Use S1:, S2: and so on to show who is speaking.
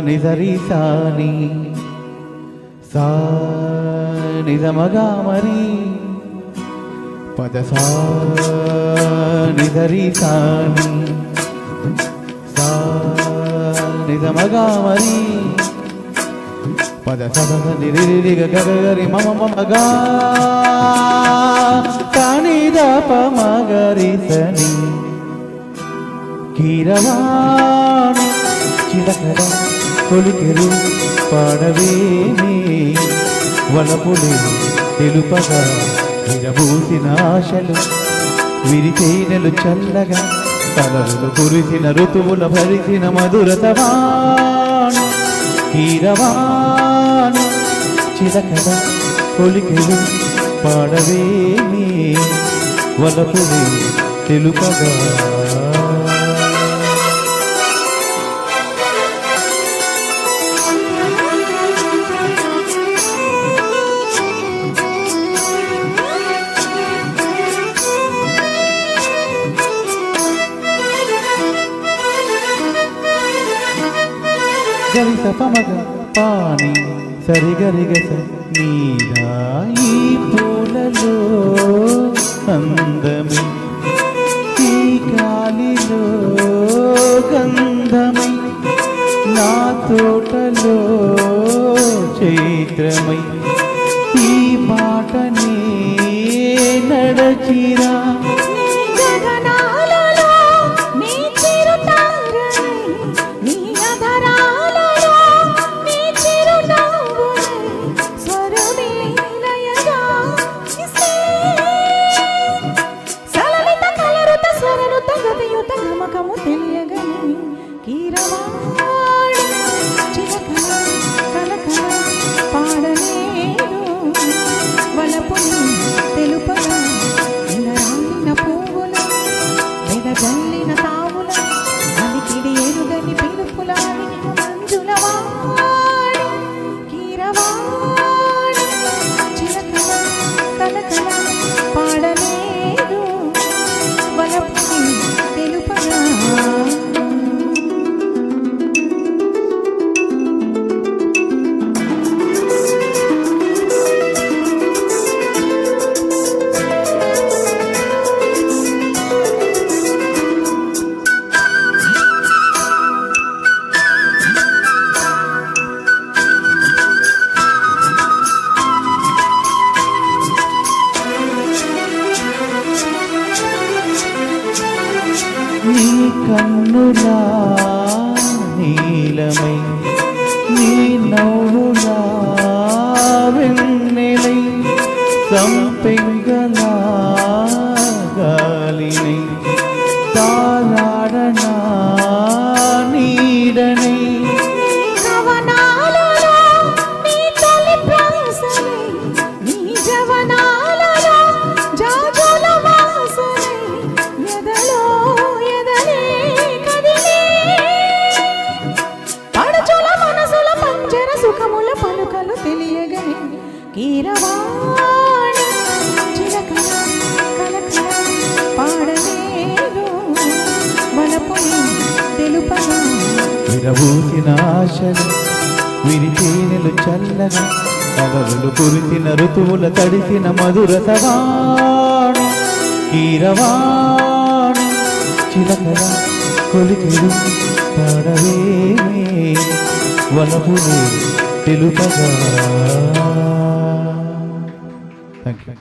S1: నిజరి సాని సా నిజమగా మరి పద సా నిజరి సాని సా నిజమగా మరి పద సద నిరిరిగ గగరి మమ మమగా కానిద పమగరి సని కీరవాణి చిలకడ కొలికెరు పాడవేమి వలపులే తెలుపగా విరబూసిన ఆశలు విరితేనెలు చల్లగా తలరులు కురిసిన ఋతువుల భరిసిన మధురతవాణి కీరవాణి చిలకడ కొలికెరు పాడవేమి వలపులే తెలుపగా గరిస పమగ పాని సరిగరిగస నీరా ఈ పూలలో అందమి ఈ గాలిలో గంధమై నా తోటలో చైత్రమై ఈ బాటనే నడచిరా
S2: తెలియగని కీరవాణి చిలకల కలకల పాడలేదు వలపుని తెలుపగా నిలరాలిన పువ్వుల వెదజల్లిన తావుల అలికిడి ఎరుగని పిలుపుల మంజుల వాణి కీరవాణి చిలకల కలకల పాడలేదు వలపుని తెలుపగా
S1: నీ కన్నులా నీలమై నీ నవ్వులా వెన్నెలై సంపెంగలా గాలినై తారాడనా నీడనై
S2: సుఖముల పలుకలు తెలియగని కీరవాణి చిలకల కలకల పాడలేదు వలపుని తెలుపగా
S1: విరబూసిన ఆశలు విరితేనెలు చల్లగా కలరులు కురిసిన ఋతువుల తడిసిన మధురతవాణి కీరవాణి చిలకల కొలికెరు పాడవేమి వలపులే తెలుపగా. Thank you.